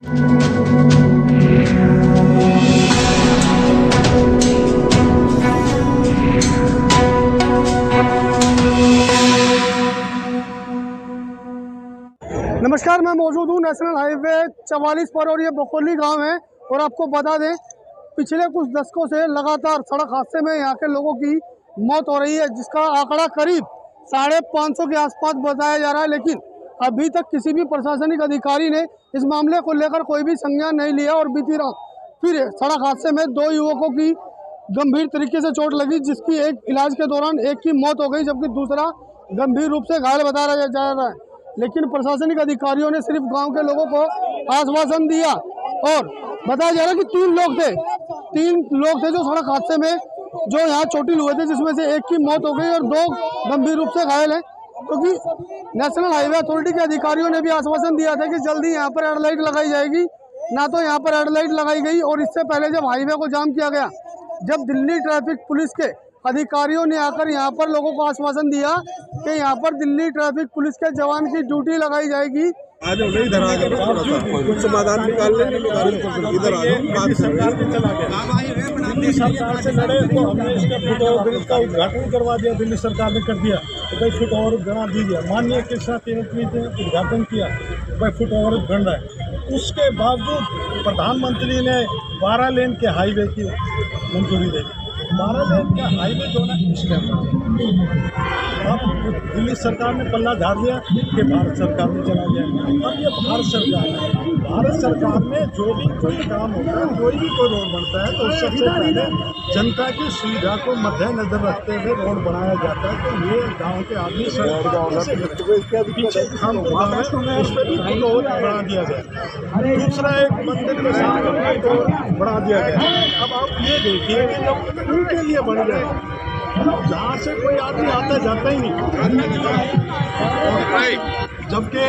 नमस्कार, मैं मौजूद हूँ नेशनल हाईवे 44 पर और ये बकोली गांव है। और आपको बता दें, पिछले कुछ दशकों से लगातार सड़क हादसे में यहाँ के लोगों की मौत हो रही है, जिसका आंकड़ा करीब 550 के आसपास बताया जा रहा है। लेकिन अभी तक किसी भी प्रशासनिक अधिकारी ने इस मामले को लेकर कोई भी संज्ञान नहीं लिया। और बीती रात फिर सड़क हादसे में 2 युवकों की गंभीर तरीके से चोट लगी, जिसकी एक इलाज के दौरान एक की मौत हो गई, जबकि दूसरा गंभीर रूप से घायल बताया जा रहा है। लेकिन प्रशासनिक अधिकारियों ने सिर्फ गांव के लोगों को आश्वासन दिया और बताया जा रहा है कि 3 लोग थे जो सड़क हादसे में जो यहाँ चोटिल हुए थे, जिसमें से एक की मौत हो गई और 2 गंभीर रूप से घायल हैं। क्योंकि नेशनल हाईवे अथॉरिटी के अधिकारियों ने भी आश्वासन दिया था कि जल्दी यहाँ पर रेड लाइट लगाई जाएगी, ना तो यहाँ पर रेड लाइट लगाई गई। और इससे पहले जब हाईवे को जाम किया गया, जब दिल्ली ट्रैफिक पुलिस के अधिकारियों ने आकर यहाँ पर लोगों को आश्वासन दिया कि यहाँ पर दिल्ली ट्रैफिक पुलिस के जवान की ड्यूटी लगाई जाएगी। आज इधर आ गए, कुछ समाधान निकाल लेंगे, इधर आ जाओ। सरकार भी चला गया, दिल्ली सरकार से लड़े तो हमने इसका फुट ओवर ब्रिज का उद्घाटन करवा दिया, दिल्ली सरकार ने कर दिया तो भाई फुट ओवर बना दीजिए। माननीय कृष्णा तिरुपति ने उद्घाटन किया, भाई फुट ओवर बन रहा है। उसके बावजूद प्रधानमंत्री ने 12 लेन के हाईवे की मंजूरी दे दी। 12 लेन का हाईवे जो है अब दिल्ली सरकार ने पल्ला झाड़ दिया कि भारत सरकार में चला गया। अब ये भारत सरकार है, भारत सरकार में जो भी कोई काम होता है, कोई भी कोई रोड बनता है तो सबसे पहले जनता की सुविधा को मद्देनजर रखते हुए रोड बनाया जाता है। तो ये गांव के आदमी पीछे खान हुआ है, उस पर भी रोड बना दिया गया। दूसरा एक मंदिर के सामने रोड बना दिया गया। अब आप ये देखिए कि जब उनके लिए बन गए, जहाँ से कोई आदमी आता जाता ही नहीं, जबकि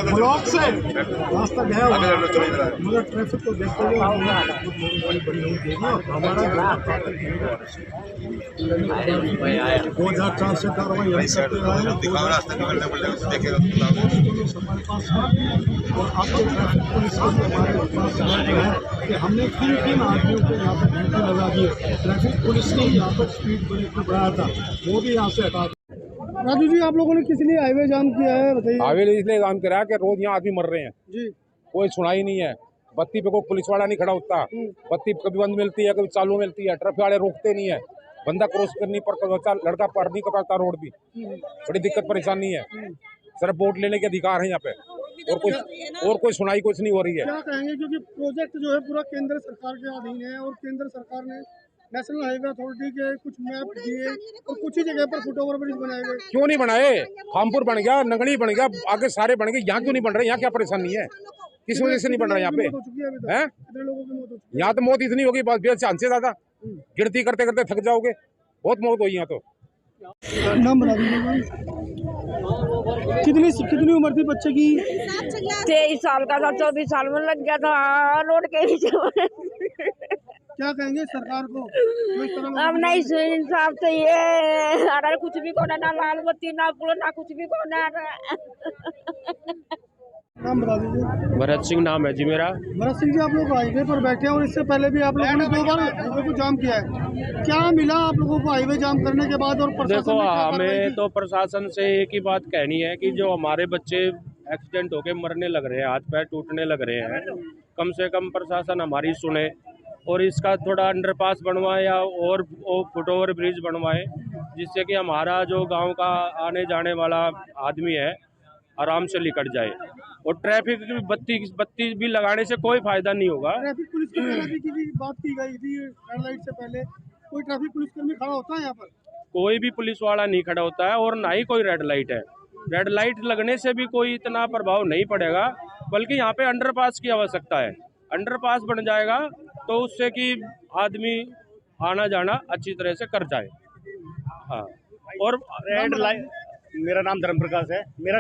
ब्लॉक से रास्ता गया हुआ, मगर ट्रैफिक को देखते हुए हमारा 2004 से कार्रवाई हम करते रहे और आपके ट्रैफिक पुलिस हमारे पास है कि हमने 3 आदमियों को यहाँ पर ड्यूटी लगा दी है। ट्रैफिक पुलिस ने यहाँ पर स्पीड ब्रेकर बढ़ाया था, वो भी यहाँ से हटा। राजू जी, आप लोगों ने किस लिए हाईवे जाम किया है, बताइए। हाईवे इसलिए जाम करा है कि रोज यहाँ आदमी मर रहे हैं जी, कोई सुनाई नहीं है। बत्ती पे कोई पुलिस वाला नहीं खड़ा होता, बत्ती कभी बंद मिलती है, कभी चालू मिलती है, ट्रैफिक वाले रोकते नहीं है, बंदा क्रॉस करने पर लड़का पार नहीं कर पाता रोड भी, बड़ी दिक्कत परेशानी है। सिर्फ वोट लेने के अधिकार है यहाँ पे, और कोई सुनाई कुछ नहीं हो रही है। क्या कहेंगे, क्योंकि प्रोजेक्ट जो है पूरा केंद्र सरकार के अधीन है और केंद्र सरकार ने नेशनल हाईवे अथॉरिटी के कुछ मैप दिए और कुछ ही जगह पर फुट ओवर ब्रिज बनाए गए। क्यों नहीं बनाए? खामपुर बन गया, नंगड़ी बन गया, आगे सारे बन गए, यहाँ क्यों नहीं बन रहे? यहाँ क्या परेशानी है, किस वजह से नहीं बन रहा यहाँ पे? है यहाँ तो मौत इतनी होगी, बस बेचांस से ज्यादा गिनती करते करते थक जाओगे, बहुत मौत हुई यहाँ तो। नाम बता दीजिए। कितनी उम्र थी बच्चे की? 23 साल का था, 24 साल में लग गया था रोड के नीचे। क्या कहेंगे सरकार को? अब नहीं इंसाफ चाहिए, अरे कुछ भी कोना, ना लाल बत्ती ना पुल ना कुछ भी कोना। नाम बता दीजिए। भरत सिंह नाम है जी मेरा। भरत सिंह जी, आप लोग हाईवे पर बैठे हैं और इससे पहले भी आप लोगों ने 2 बार हाईवे को जाम किया है। क्या मिला आप लोगों को हाईवे जाम करने के बाद? और देखो, हमें तो प्रशासन से एक ही बात कहनी है कि जो हमारे बच्चे एक्सीडेंट होके मरने लग रहे हैं, हाथ पैर टूटने लग रहे हैं, कम से कम प्रशासन हमारी सुने और इसका थोड़ा अंडरपास बनवाए या और फुट ओवर ब्रिज बनवाए, जिससे कि हमारा जो गांव का आने जाने वाला आदमी है आराम से निकट जाए। और ट्रैफिक की बत्ती भी लगाने से कोई फायदा नहीं होगा। ट्रैफिक पुलिस की बात की गई थी रेड लाइट से पहले, कोई ट्रैफिक पुलिस कर्मी खड़ा होता है यहाँ पर? कोई भी पुलिस वाला नहीं खड़ा होता है और ना ही कोई रेड लाइट है। रेड लाइट लगने से भी कोई इतना प्रभाव नहीं पड़ेगा, बल्कि यहाँ पे अंडरपास की आवश्यकता है। अंडरपास बन जाएगा तो उससे कि आदमी आना जाना अच्छी तरह से कर जाए। हाँ, और रेड लाइट। मेरा नाम धर्म प्रकाश है, मेरा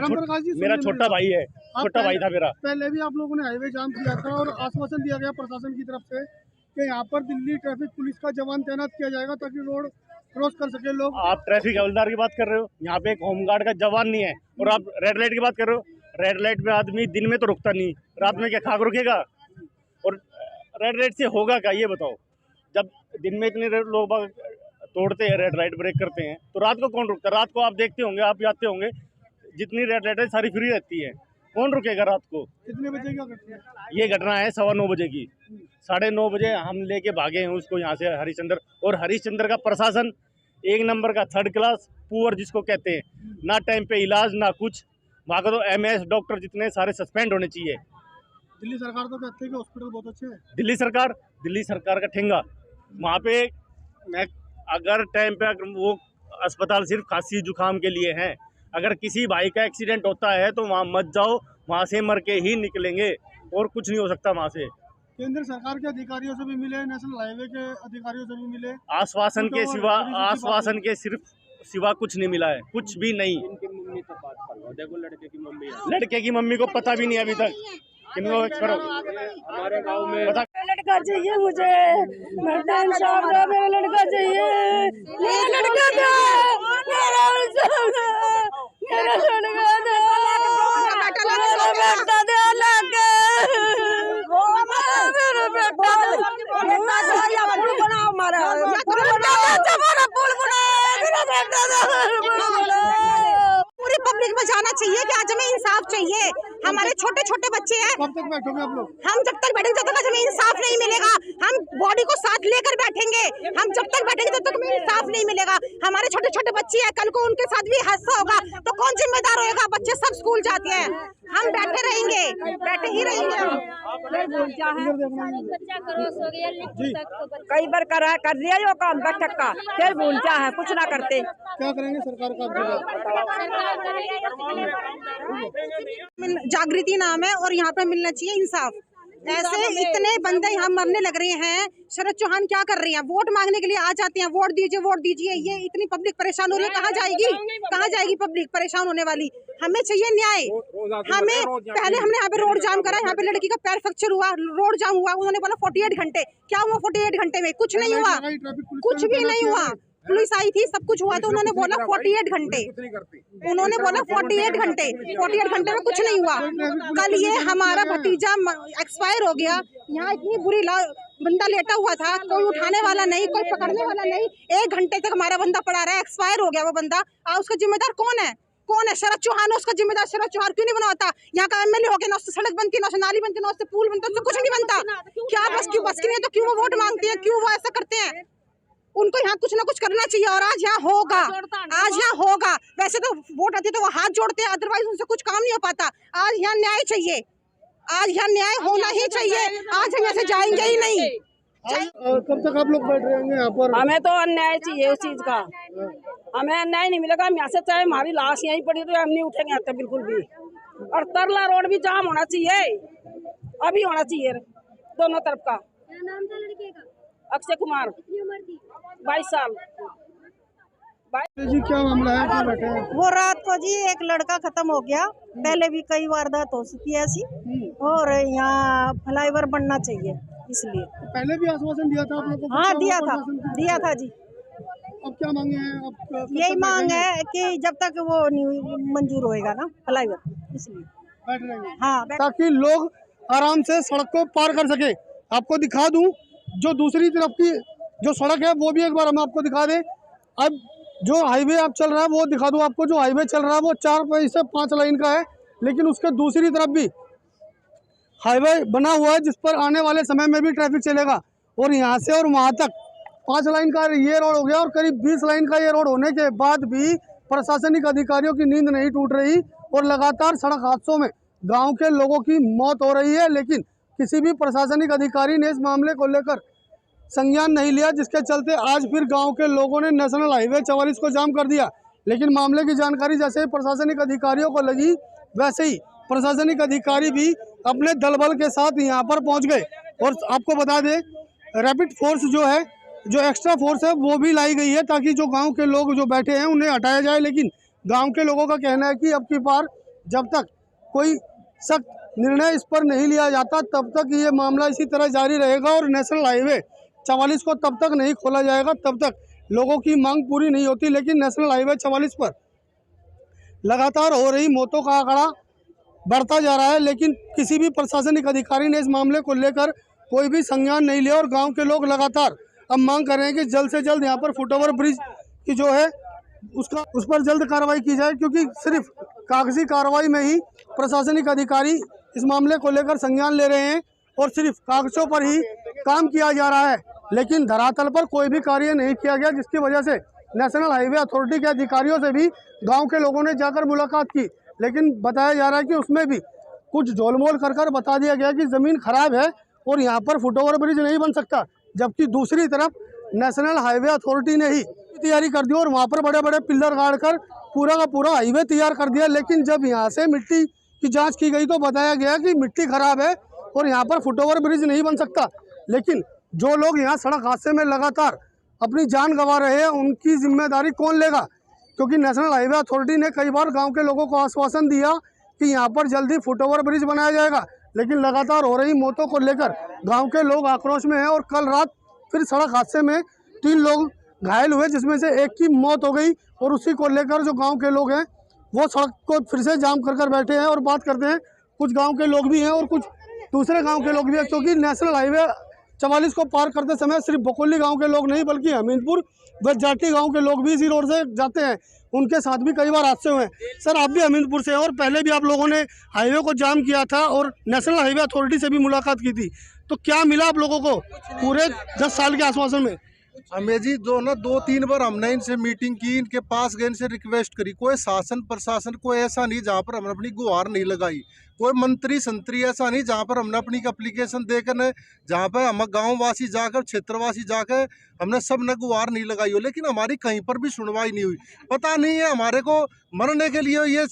छोटा भाई है, छोटा भाई था मेरा। पहले भी आप लोगों ने हाईवे जाम किया था और आश्वासन दिया गया प्रशासन की तरफ से कि यहाँ पर दिल्ली ट्रैफिक पुलिस का जवान तैनात किया जाएगा ताकि रोड क्रॉस कर सके लोग। आप ट्रैफिक हवलदार की बात कर रहे हो, यहाँ पे एक होमगार्ड का जवान नहीं है। और आप रेड लाइट की बात कर रहे हो, रेड लाइट पे आदमी दिन में तो रुकता नहीं, रात में क्या खाक रुकेगा? रेड लाइट से होगा क्या ये बताओ। जब दिन में इतने लोग तोड़ते हैं, रेड लाइट ब्रेक करते हैं, तो रात को कौन रुकता है? रात को आप देखते होंगे, आप जाते होंगे, जितनी रेड लाइट है सारी फ्री रहती है, कौन रुकेगा रात को? कितने बजे का घटना है? ये घटना है 9:15 बजे की। 9:30 बजे हम लेके भागे हैं उसको यहाँ से हरिश्चंद्र, और हरिश्चंद्र का प्रशासन एक नंबर का थर्ड क्लास पुअर जिसको कहते हैं, ना टाइम पे इलाज ना कुछ। वहाँ का तो MS डॉक्टर जितने सारे सस्पेंड होने चाहिए। दिल्ली सरकार तो कहती है कि हॉस्पिटल बहुत अच्छे हैं। दिल्ली सरकार का ठेंगा। वहाँ पे मैं अगर टाइम पे वो अस्पताल सिर्फ खांसी जुकाम के लिए हैं, अगर किसी भाई का एक्सीडेंट होता है तो वहाँ मत जाओ, वहाँ से मर के ही निकलेंगे और कुछ नहीं हो सकता वहाँ से। केंद्र सरकार के अधिकारियों से भी मिले, नेशनल हाईवे के अधिकारियों से भी मिले, आश्वासन के सिवा कुछ नहीं मिला है, कुछ भी नहीं। इनकी मम्मी तो बात कर लो, देखो लड़के की मम्मी है। लड़के की मम्मी को पता भी नहीं अभी तक किनको करो। हमारे गांव में लड़का चाहिए मुझे, मेरा इंसाफ दो, मेरा लड़का चाहिए, मेरा लड़का दो, मेरा इंसाफ दो, मेरा लड़का दो, मेरा बेटा दो, लड़का मेरा बेटा दो, या पुल बनाओ हमारा, हमारा पुल बनाओ, मेरा बेटा दो, पूरी पब्लिक में जाना चाहिए कि आज हमें इंसाफ चाहिए। हमारे छोटे छोटे बच्चे हैं, कब तक बैठोगे आप लोग? हम जब तक बैठेंगे जब तक हमें इंसाफ नहीं मिलेगा। हम बॉडी को साथ लेकर बैठेंगे, हम जब तक बैठेंगे तब तक हमें इंसाफ नहीं मिलेगा। हमारे छोटे छोटे बच्चे हैं, कल को उनके साथ भी हादसा होगा तो कौन जिम्मेदार होगा? बच्चे सब स्कूल जाते हैं, हम बैठे रहेंगे, बैठे ही रहेंगे। कई बार कर दिया जो काम बैठक का, फिर भूलता है, कुछ ना करते। क्या करेंगे सरकार का जागृति नाम है और यहाँ पे मिलना चाहिए इंसाफ। ऐसे इतने बंदे यहाँ मरने लग रहे हैं। शरद चौहान क्या कर रही हैं? वोट मांगने के लिए आ जाते हैं, वोट दीजिए वोट दीजिए। ये इतनी पब्लिक परेशान हो रही है, कहाँ जाएगी पब्लिक परेशान होने वाली? हमें चाहिए न्याय। हमें पहले हमने यहाँ पे रोड जाम करा, यहाँ पे लड़की का पैर फ्रैक्चर हुआ, रोड जाम हुआ, उन्होंने बोला 48 घंटे। क्या हुआ 48 घंटे में? कुछ नहीं हुआ, कुछ भी नहीं हुआ। पुलिस आई थी, सब कुछ हुआ, तो उन्होंने बोला 48 घंटे, उन्होंने बोला 48 घंटे, 48 घंटे में कुछ नहीं हुआ। कल ये हमारा भतीजा एक्सपायर हो गया, यहाँ इतनी बुरी बंदा लेटा हुआ था, कोई उठाने वाला नहीं, कोई पकड़ने वाला नहीं। 1 घंटे तक हमारा बंदा पड़ा रहा है, एक्सपायर हो गया वो बंदा। उसका जिम्मेदार कौन है? शरद चौहान है उसका जिम्मेदार। शरद चौहान क्यों नहीं बनाता? यहाँ का MLA हो गया, ना उससे सड़क बनती, ना उससे नाली बनती, ना उससे पुल बनता, उससे कुछ नहीं बनता। क्या बस की नहीं है तो क्यों वो वोट मांगते हैं, क्यों वो ऐसा करते हैं? उनको यहाँ कुछ ना कुछ करना चाहिए और आज यहाँ होगा, आज यहाँ होगा। वैसे तो वोट आती है तो वो हाथ जोड़ते हैं, अदरवाइज उनसे कुछ काम नहीं हो पाता। आज यहाँ न्याय चाहिए, आज यहाँ न्याय होना ही चाहिए। आज हम ऐसे जाएंगे ही नहीं। कब तक आप लोग बैठ रहेंगे यहाँ पर? हमें तो अन्याय चाहिए उस चीज का, हमें अन्याय नहीं मिलेगा। हम यहाँ से चाहे हमारी लाश यहीं पड़ी तो हम नहीं उठेंगे यहाँ तक बिल्कुल भी। और तरला रोड भी जाम होना चाहिए, अभी होना चाहिए दोनों तरफ का। अक्षय कुमार, 22 साल। जी क्या मामला है, क्या बैठे हैं? वो रात को जी एक लड़का खत्म हो गया, पहले भी कई वारदात हो चुकी है ऐसी, और यहाँ फ्लाईओवर बनना चाहिए इसलिए। पहले भी आश्वासन दिया था आप लोगों को? हाँ दिया था जी। अब क्या मांगे हैं? अब यही मांग है कि जब तक वो मंजूर होएगा ना फ्लाईओवर, इसलिए बैठ रहेंगे। हाँ, ताकि लोग आराम से सड़क को पार कर सके। आपको दिखा दूं जो दूसरी तरफ की जो सड़क है वो भी एक बार हम आपको दिखा दें। अब जो हाईवे आप चल रहा है वो दिखा दूं आपको। जो हाईवे चल रहा है वो 4 से 5 लाइन का है, लेकिन उसके दूसरी तरफ भी हाईवे बना हुआ है जिस पर आने वाले समय में भी ट्रैफिक चलेगा। और यहाँ से और वहाँ तक 5 लाइन का ये रोड हो गया और करीब 20 लाइन का ये रोड होने के बाद भी प्रशासनिक अधिकारियों की नींद नहीं टूट रही और लगातार सड़क हादसों में गाँव के लोगों की मौत हो रही है, लेकिन किसी भी प्रशासनिक अधिकारी ने इस मामले को लेकर संज्ञान नहीं लिया, जिसके चलते आज फिर गांव के लोगों ने नेशनल हाईवे 44 को जाम कर दिया। लेकिन मामले की जानकारी जैसे ही प्रशासनिक अधिकारियों को लगी, वैसे ही प्रशासनिक अधिकारी भी अपने दल बल के साथ यहां पर पहुंच गए। और आपको बता दें, रैपिड फोर्स जो है, जो एक्स्ट्रा फोर्स है, वो भी लाई गई है ताकि जो गाँव के लोग जो बैठे हैं उन्हें हटाया जाए। लेकिन गाँव के लोगों का कहना है कि अब की बार जब तक कोई सख्त निर्णय इस पर नहीं लिया जाता तब तक ये मामला इसी तरह जारी रहेगा और नेशनल हाईवे 44 को तब तक नहीं खोला जाएगा, तब तक लोगों की मांग पूरी नहीं होती। लेकिन नेशनल हाईवे 44 पर लगातार हो रही मौतों का आंकड़ा बढ़ता जा रहा है, लेकिन किसी भी प्रशासनिक अधिकारी ने इस मामले को लेकर कोई भी संज्ञान नहीं लिया और गांव के लोग लगातार अब मांग कर रहे हैं कि जल्द से जल्द यहाँ पर फुटओवर ब्रिज की जो है उस पर जल्द कार्रवाई की जाए, क्योंकि सिर्फ कागजी कार्रवाई में ही प्रशासनिक अधिकारी इस मामले को लेकर संज्ञान ले रहे हैं और सिर्फ कागजों पर ही काम किया जा रहा है, लेकिन धरातल पर कोई भी कार्य नहीं किया गया, जिसकी वजह से नेशनल हाईवे अथॉरिटी के अधिकारियों से भी गांव के लोगों ने जाकर मुलाकात की, लेकिन बताया जा रहा है कि उसमें भी कुछ झोलमोल कर बता दिया गया कि ज़मीन खराब है और यहाँ पर फुटओवर ब्रिज नहीं बन सकता, जबकि दूसरी तरफ नेशनल हाईवे अथॉरिटी ने ही तैयारी कर दी और वहाँ पर बड़े बड़े पिलर गाड़ कर पूरा का पूरा हाईवे तैयार कर दिया। लेकिन जब यहाँ से मिट्टी की जांच की गई तो बताया गया कि मिट्टी खराब है और यहाँ पर फुटओवर ब्रिज नहीं बन सकता। लेकिन जो लोग यहाँ सड़क हादसे में लगातार अपनी जान गंवा रहे हैं उनकी जिम्मेदारी कौन लेगा, क्योंकि नेशनल हाईवे अथॉरिटी ने कई बार गांव के लोगों को आश्वासन दिया कि यहाँ पर जल्दी फुटओवर ब्रिज बनाया जाएगा, लेकिन लगातार हो रही मौतों को लेकर गांव के लोग आक्रोश में हैं और कल रात फिर सड़क हादसे में 3 लोग घायल हुए, जिसमें से एक की मौत हो गई और उसी को लेकर जो गांव के लोग हैं वो सड़क को फिर से जाम कर बैठे हैं। और बात करते हैं, कुछ गांव के लोग भी हैं और कुछ दूसरे गांव के लोग भी हैं, क्योंकि नेशनल हाईवे 44 को पार करते समय सिर्फ बकोली गांव के लोग नहीं बल्कि अमीनपुर व जाटी गांव के लोग भी इसी रोड से जाते हैं, उनके साथ भी कई बार हादसे हुए हैं। सर, आप भी अमीनपुर से हैं और पहले भी आप लोगों ने हाईवे को जाम किया था और नेशनल हाईवे अथॉरिटी से भी मुलाकात की थी, तो क्या मिला आप लोगों को पूरे 10 साल के आश्वासन में? हमें जी जो ना 2-3 बार हमने इनसे मीटिंग की, इनके पास गए, इनसे रिक्वेस्ट करी, कोई शासन प्रशासन कोई ऐसा नहीं जहाँ पर हमने अपनी गुहार नहीं लगाई, कोई मंत्री संतरी ऐसा नहीं जहाँ पर हमने अपनी एप्लीकेशन देकर जहाँ पर हम गाँव वासी जाकर क्षेत्रवासी जाकर हमने सब ने गुहार नहीं लगाई हो, लेकिन हमारी कहीं पर भी सुनवाई नहीं हुई। पता नहीं है हमारे को मरने के लिए ये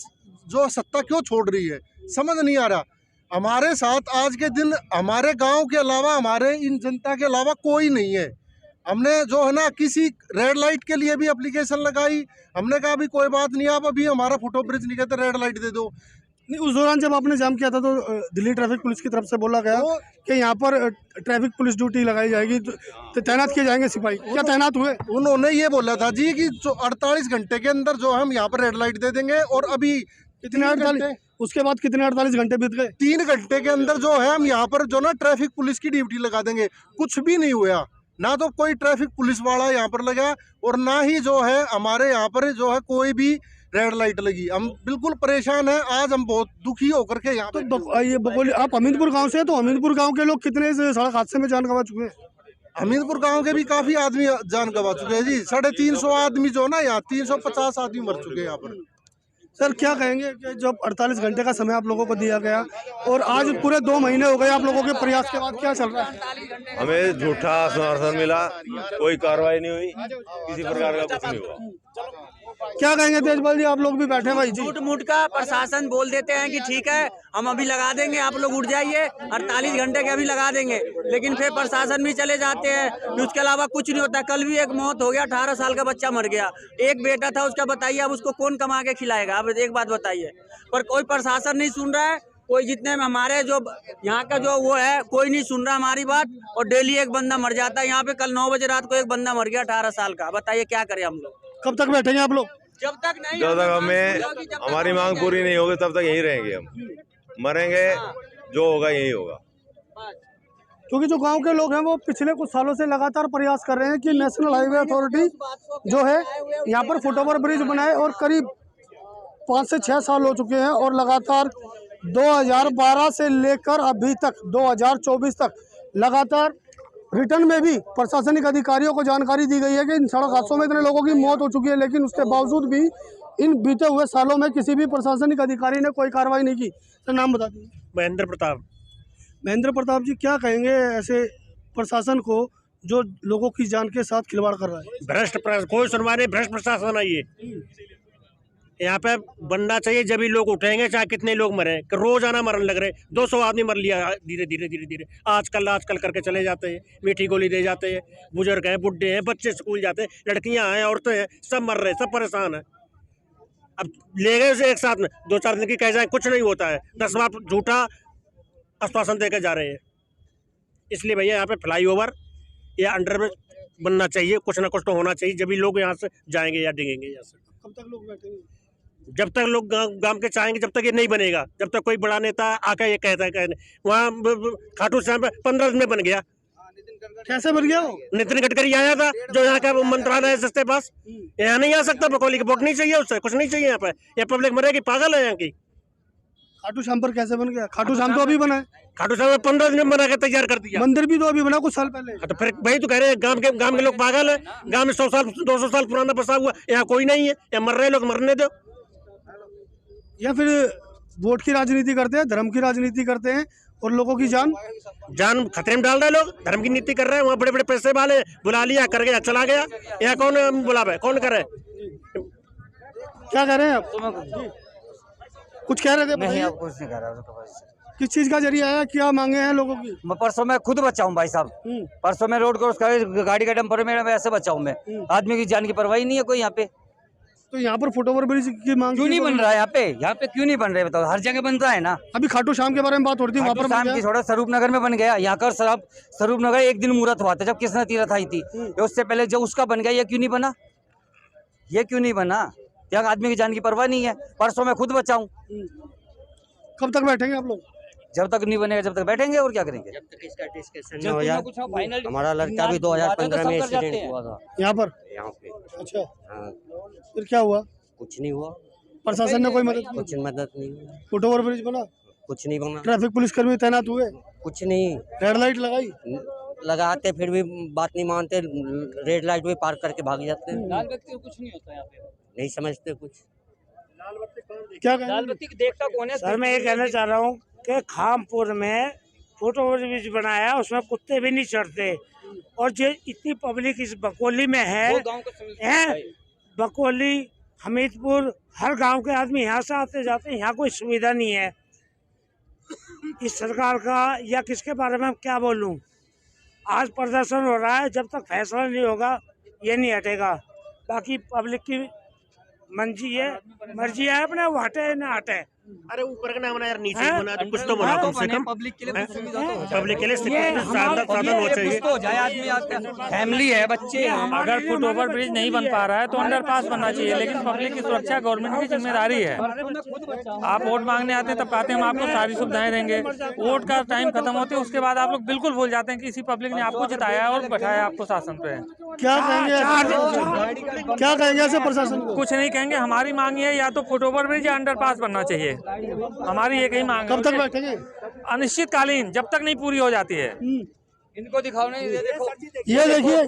जो सत्ता क्यों छोड़ रही है, समझ नहीं आ रहा। हमारे साथ आज के दिन हमारे गाँव के अलावा हमारे इन जनता के अलावा कोई नहीं है। हमने जो है ना किसी रेड लाइट के लिए भी एप्लीकेशन लगाई, हमने कहा अभी कोई बात नहीं, आप अभी हमारा फुटओवर ब्रिज नहीं कहते, रेड लाइट दे दो। नहीं, उस दौरान जब आपने जाम किया था तो दिल्ली ट्रैफिक पुलिस की तरफ से बोला गया कि यहाँ पर ट्रैफिक पुलिस ड्यूटी लगाई जाएगी, तो तैनात किए जाएंगे सिपाही, क्या तैनात हुए? उन्होंने ये बोला था जी कि जो 48 घंटे के अंदर जो हम यहाँ पर रेड लाइट दे देंगे, और अभी कितने 48, उसके बाद कितने 48 घंटे बीत गए? 3 घंटे के अंदर जो है हम यहाँ पर जो ना ट्रैफिक पुलिस की ड्यूटी लगा देंगे। कुछ भी नहीं हुआ, ना तो कोई ट्रैफिक पुलिस वाला यहाँ पर लगा और ना ही जो है हमारे यहाँ पर जो है कोई भी रेड लाइट लगी। हम बिल्कुल परेशान हैं, आज हम बहुत दुखी होकर के यहाँ तो ये बकोली, आप अमीनपुर गांव से हैं, तो अमीनपुर गांव के लोग कितने सड़क हादसे में जान गंवा चुके हैं? अमीनपुर गांव के भी काफी आदमी जान गंवा चुके हैं जी। 350 आदमी जो ना यहाँ 350 आदमी मर चुके हैं यहाँ पर। सर, क्या कहेंगे कि जब 48 घंटे का समय आप लोगों को दिया गया और आज पूरे 2 महीने हो गए आप लोगों के प्रयास के बाद, क्या चल रहा है? हमें झूठा समर्थन मिला, कोई कार्रवाई नहीं हुई, किसी प्रकार का कुछ नहीं हुआ। क्या कहेंगे तेजपाल जी, आप लोग भी बैठे भाई जी? झूठ मूठ का प्रशासन बोल देते हैं कि ठीक है हम अभी लगा देंगे, आप लोग उठ जाइए, 48 घंटे के अभी लगा देंगे, लेकिन फिर प्रशासन भी चले जाते हैं, उसके अलावा कुछ नहीं होता। कल भी एक मौत हो गया, 18 साल का बच्चा मर गया, एक बेटा था उसका, बताइए अब उसको कौन कमा के खिलाएगा? अब एक बात बताइए, पर कोई प्रशासन नहीं सुन रहा है, कोई जितने में हमारे जो यहाँ का जो वो है कोई नहीं सुन रहा हमारी बात, और डेली एक बंदा मर जाता है। यहाँ पे कल 9 बजे रात को एक बंदा मर गया 18 साल का, बताइए क्या करें हम लोग? कब तक बैठेंगे आप लोग? जब तक नहीं, जब तक हमें हमारी मांग पूरी नहीं होगी तब तक यहीं रहेंगे, हम मरेंगे, जो होगा यही होगा। क्योंकि जो गांव के लोग हैं वो पिछले कुछ सालों से लगातार प्रयास कर रहे हैं कि नेशनल हाईवे अथॉरिटी जो है यहाँ पर फुटओवर ब्रिज बनाए, और करीब 5 से 6 साल हो चुके हैं और लगातार 2012 से लेकर अभी तक 2024 तक लगातार रिटर्न में भी प्रशासनिक अधिकारियों को जानकारी दी गई है कि इन सड़क हादसों में इतने लोगों की मौत हो चुकी है, लेकिन उसके बावजूद भी इन बीते हुए सालों में किसी भी प्रशासनिक अधिकारी ने कोई कार्रवाई नहीं की। सर, नाम बता दीजिए। महेंद्र प्रताप। महेंद्र प्रताप जी, क्या कहेंगे ऐसे प्रशासन को जो लोगों की जान के साथ खिलवाड़ कर रहा है? भ्रष्ट कोई सुनवाई नहीं, भ्रष्ट प्रशासन है ये। यहाँ पे बनना चाहिए, जब भी लोग उठेंगे, चाहे कितने लोग मरे, रोजाना मरने लग रहे, 200 आदमी मर लिया धीरे धीरे धीरे धीरे, आजकल करके चले जाते हैं, मीठी गोली दे जाते हैं, बुजुर्ग हैं, बुढ़े हैं, बच्चे स्कूल जाते हैं, लड़कियां हैं, औरतें हैं, सब मर रहे, सब परेशान है। अब ले गए उसे एक साथ में, 2-4 दिन की कह जाए कुछ नहीं होता है, 10 बार झूठा आश्वासन देकर जा रहे हैं। इसलिए भैया यहाँ पे फ्लाईओवर या अंडर में बनना चाहिए, कुछ ना कुछ तो होना चाहिए, जब भी लोग यहाँ से जाएंगे या डिगेंगे यहाँ से। कब तक लोग बैठेंगे? जब तक लोग गांव के चाहेंगे जब तक ये नहीं बनेगा, जब तक कोई बड़ा नेता आकर ये कहता है वहाँ खाटू श्याम 15 दिन में बन गया। कैसे बन गया वो? नितिन गडकरी आया था जो यहाँ का मंत्रालय है जिसके पास, यहाँ नहीं आ सकता। बकौली की वोट नहीं चाहिए, उससे कुछ नहीं चाहिए। यहाँ पे ये पब्लिक मरेगी, पागल है यहाँ की। खाटू श्याम पर कैसे बन गया? खाटू श्याम तो अभी बना है। खाटू श्याम 15 दिन में बना के तैयार कर दिया। मंदिर भी तो अभी बना कुछ साल पहले। तो फिर वही तो कह रहे हैं, गांव के लोग पागल है। गांव में 100 साल 200 साल पुराना बसा हुआ, यहाँ कोई नहीं है। यहाँ मर रहे लोग, मरने दो। या फिर वोट की राजनीति करते हैं, धर्म की राजनीति करते हैं और लोगों की जान खतरे में डाल रहे हैं। लोग धर्म की नीति कर रहे हैं। वहाँ बड़े बड़े पैसे वाले बुला लिया, कर गया, चला गया। यहाँ कौन बुलावे, कौन करे? क्या कह रहे हैं आप? कुछ कह रहे थे? नहीं, आप कुछ नहीं कह रहा। किस चीज का जरिया है, क्या मांगे हैं लोगों की? परसों मैं खुद बचाऊं भाई साहब, परसों मैं रोड क्रॉस कर गाड़ी का डंपर में ऐसे बचाऊं मैं। आदमी की जान की परवाह नहीं है कोई यहाँ पे। तो यहाँ पर फुट ओवर ब्रिज की मांग क्यों नहीं बन रहा है? यहाँ पे क्यों नहीं बन रहा है बताओ? हर जगह बनता है ना। अभी खाटू श्याम के बारे में बात हो रही थी, वहाँ पर शाम की थोड़ा स्वरूप नगर में बन गया। यहाँ का स्वरूप नगर एक दिन मुहूर्त हुआ था जब कृष्ण तीरथ आई थी। उससे पहले जो उसका बन गया, ये क्यों नहीं बना? ये क्यों नहीं बना? यहाँ आदमी की जान की परवाह नहीं है। परसों मैं खुद बचाऊं। कब तक बैठेंगे आप लोग? जब तक नहीं बनेगा जब तक बैठेंगे। और क्या करेंगे? जब तक इसका डिस्कशन हो जाए। हमारा लड़का भी 2015 में एक्सीडेंट हुआ था यहाँ पे। अच्छा, फिर क्या हुआ? कुछ नहीं हुआ। प्रशासन ने कोई मदद? कुछ मदद नहीं। फुट ओवर ब्रिज बना? कुछ नहीं बना। ट्रैफिक पुलिस कर्मी तैनात हुए? कुछ नहीं। रेड लाइट लगाई? लगाते फिर भी बात नहीं मानते। रेड लाइट भी पार करके भाग जाते हैं। लाल बत्ती कुछ नहीं होता यहाँ पे, नहीं समझते कुछ। क्या लाल बत्ती देखता कौन है? सर मैं ये कहना चाह रहा हूँ कि खामपुर में फुट ओवर ब्रिज बनाया, उसमें कुत्ते भी नहीं चढ़ते। और जो इतनी पब्लिक इस बकोली में है, बकोली, हमीदपुर, हर गांव के आदमी यहाँ से आते जाते हैं। यहाँ कोई सुविधा नहीं है। इस सरकार का या किसके बारे में क्या बोलूं? आज प्रदर्शन हो रहा है, जब तक फैसला नहीं होगा ये नहीं हटेगा। बाकी पब्लिक की मर्जी है, अपने वो हटे ना हटे। अरे ऊपर का नाम ना यार, नीचे बना तो कुछ तो बना कम से कम। पब्लिक के लिए सुविधा तो हो पब्लिक के लिए साधन हो चाहिए। तो जाए आदमी, फैमिली है, बच्चे हैं। अगर फुट ओवर ब्रिज नहीं बन पा रहा है तो अंडरपास बनना चाहिए, लेकिन पब्लिक की सुरक्षा गवर्नमेंट की जिम्मेदारी है। आप वोट मांगने आते हैं तब कहते हैं हम आपको सारी सुविधाएं देंगे। वोट का टाइम खत्म होते है उसके बाद आप लोग बिल्कुल भूल जाते हैं कि इसी पब्लिक ने आपको जिताया और बैठाया आपको शासन पे। क्या कहेंगे ऐसे प्रशासन को? कुछ नहीं कहेंगे। हमारी मांग है या तो फुट ओवर ब्रिज या अंडरपास बनना चाहिए। हमारी एक ही मांग है। कब तक बैठेंगे? अनिश्चितकालीन, जब तक नहीं पूरी हो जाती है। इनको दिखाओ नहीं, ये देखो, ये देखिए,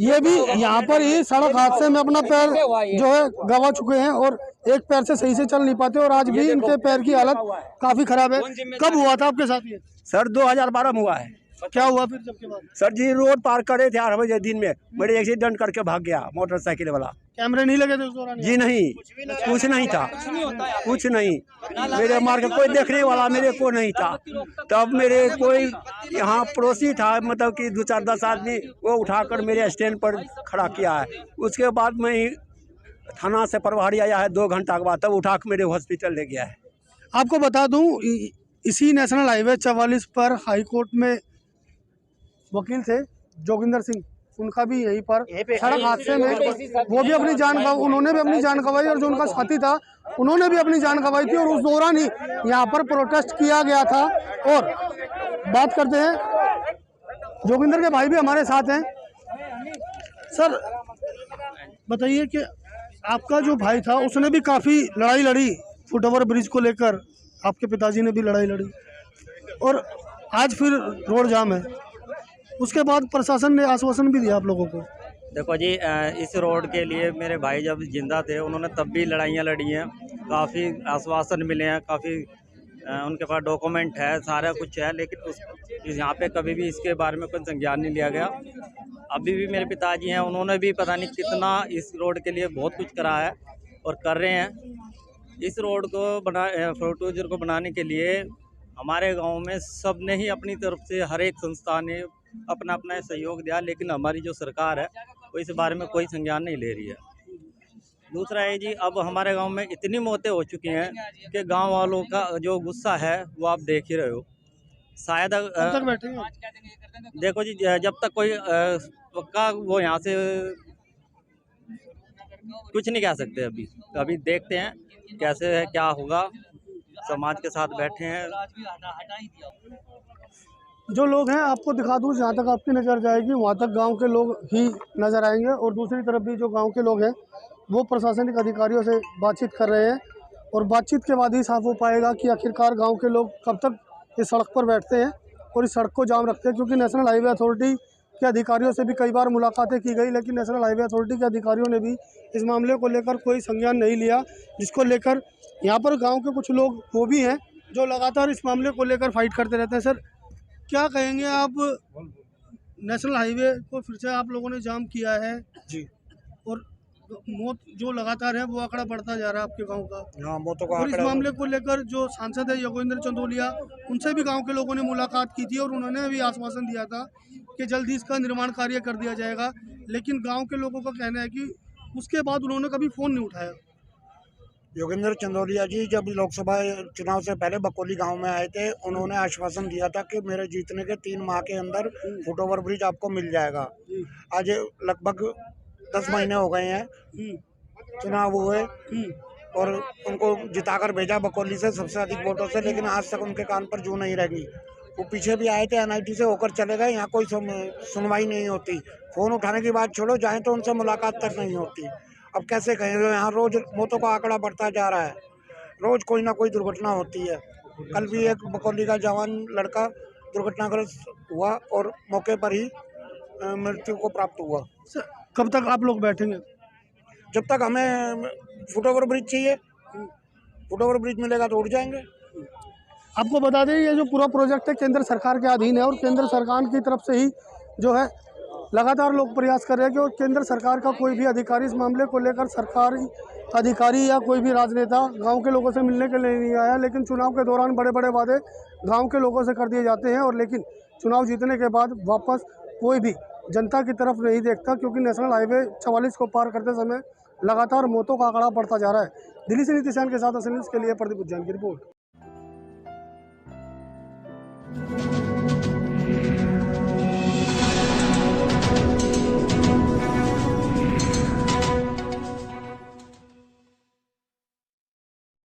ये भी यहाँ पर ही सड़क हादसे में अपना पैर जो है गवा चुके हैं और एक पैर से सही से चल नहीं पाते और आज भी इनके पैर की हालत काफी खराब है। कब हुआ था आपके साथ ये? सर 2012 में हुआ है। क्या हुआ फिर जब के बाद? सर जी रोड पार करे थे 8 बजे दिन में, बड़े एक्सीडेंट करके भाग गया मोटरसाइकिल वाला। कैमरे नहीं लगे थे उस दौरान? जी नहीं, कुछ नहीं था, कुछ नहीं। मेरे मार के कोई देखने वाला मेरे को नहीं था। तब मेरे कोई यहाँ पड़ोसी था, मतलब कि 2-4-10 आदमी, वो उठाकर मेरे स्टैंड पर खड़ा किया है। उसके बाद मैं थाना से प्रभारी आया है 2 घंटा के बाद, तब उठा कर मेरे हॉस्पिटल ले गया है। आपको बता दूं, इसी नेशनल हाईवे 44 पर हाई कोर्ट में वकील थे जोगिंदर सिंह, उनका भी यहीं पर सड़क हादसे में वो भी अपनी जान गंवाई, उन्होंने भी अपनी जान गंवाई और जो उनका साथी था उन्होंने भी अपनी जान गंवाई थी। और उस दौरान ही यहाँ पर प्रोटेस्ट किया गया था। और बात करते हैं, जोगिंदर के भाई भी हमारे साथ हैं। सर बताइए कि आपका जो भाई था उसने भी काफ़ी लड़ाई लड़ी फुट ओवर ब्रिज को लेकर, आपके पिताजी ने भी लड़ाई लड़ी और आज फिर रोड जाम है। उसके बाद प्रशासन ने आश्वासन भी दिया आप लोगों को। देखो जी, इस रोड के लिए मेरे भाई जब जिंदा थे उन्होंने तब भी लड़ाइयाँ लड़ी हैं, काफ़ी आश्वासन मिले हैं, काफ़ी उनके पास डॉक्यूमेंट है, सारा कुछ है, लेकिन यहाँ पे कभी भी इसके बारे में कोई संज्ञान नहीं लिया गया। अभी भी मेरे पिताजी हैं, उन्होंने भी पता नहीं कितना इस रोड के लिए बहुत कुछ करा है और कर रहे हैं। इस रोड को फ्लोटोजर को बनाने के लिए हमारे गांव में सब ने ही अपनी तरफ से, हर एक संस्था ने अपना अपना सहयोग दिया, लेकिन हमारी जो सरकार है वो इस बारे में कोई संज्ञान नहीं ले रही है। दूसरा है जी, अब हमारे गांव में इतनी मौतें हो चुकी हैं कि गांव वालों का जो गुस्सा है वो आप देख ही रहे हो। शायद देखो जी, जब तक कोई पक्का वो यहाँ से कुछ नहीं कह सकते अभी। अभी देखते हैं कैसे है, क्या होगा। समाज के साथ बैठे हैं। जो लोग हैं आपको दिखा दूँ, जहाँ तक आपकी नज़र जाएगी वहाँ तक गांव के लोग ही नज़र आएंगे, और दूसरी तरफ भी जो गांव के लोग हैं वो प्रशासनिक अधिकारियों से बातचीत कर रहे हैं, और बातचीत के बाद ही साफ हो पाएगा कि आखिरकार गांव के लोग कब तक इस सड़क पर बैठते हैं और इस सड़क को जाम रखते हैं। क्योंकि नेशनल हाईवे अथॉरिटी के अधिकारियों से भी कई बार मुलाकातें की गई, लेकिन नेशनल हाईवे अथॉरिटी के अधिकारियों ने भी इस मामले को लेकर कोई संज्ञान नहीं लिया, जिसको लेकर यहाँ पर गाँव के कुछ लोग वो भी हैं जो लगातार इस मामले को लेकर फाइट करते रहते हैं। सर, क्या कहेंगे आप? नेशनल हाईवे को फिर से आप लोगों ने जाम किया है जी, और मौत जो लगातार है वो आंकड़ा बढ़ता जा रहा है आपके गांव का। हाँ, मौतों का और इस मामले को लेकर जो सांसद है योगेंद्र चंदोलिया, उनसे भी गांव के लोगों ने मुलाकात की थी और उन्होंने भी आश्वासन दिया था कि जल्दी इसका निर्माण कार्य कर दिया जाएगा, लेकिन गाँव के लोगों का कहना है कि उसके बाद उन्होंने कभी फ़ोन नहीं उठाया। योगेंद्र चंदोलिया जी जब लोकसभा चुनाव से पहले बकोली गांव में आए थे, उन्होंने आश्वासन दिया था कि मेरे जीतने के 3 माह के अंदर फुटओवर ब्रिज आपको मिल जाएगा। आज लगभग 10 महीने हो गए हैं चुनाव हुए, और उनको जिताकर भेजा बकोली से सबसे अधिक वोटों से, लेकिन आज तक उनके कान पर जू नहीं लगी। वो पीछे भी आए थे, NIT से होकर चले गए, यहाँ कोई सुनवाई नहीं होती। फ़ोन उठाने की बात छोड़ो, जाएँ तो उनसे मुलाकात तक नहीं होती। अब कैसे कहें, यहाँ रोज मौतों का आंकड़ा बढ़ता जा रहा है, रोज कोई ना कोई दुर्घटना होती है। कल भी एक बकौली का जवान लड़का दुर्घटनाग्रस्त हुआ और मौके पर ही मृत्यु को प्राप्त हुआ। कब तक आप लोग बैठेंगे? जब तक हमें फुटओवर ब्रिज चाहिए, फुटओवर ब्रिज मिलेगा तो उठ जाएंगे। आपको बता दें ये जो पूरा प्रोजेक्ट है केंद्र सरकार के अधीन है, और केंद्र सरकार की तरफ से ही जो है लगातार लोग प्रयास कर रहे हैं कि और केंद्र सरकार का कोई भी अधिकारी इस मामले को लेकर, सरकारी अधिकारी या कोई भी राजनेता गांव के लोगों से मिलने के लिए नहीं आया। लेकिन चुनाव के दौरान बड़े बड़े वादे गांव के लोगों से कर दिए जाते हैं, और लेकिन चुनाव जीतने के बाद वापस कोई भी जनता की तरफ नहीं देखता, क्योंकि नेशनल हाईवे 44 को पार करते समय लगातार मौतों का आंकड़ा बढ़ता जा रहा है। दिल्ली से नीतीशान के साथ असली के लिए प्रदीप उज्जैन की रिपोर्ट।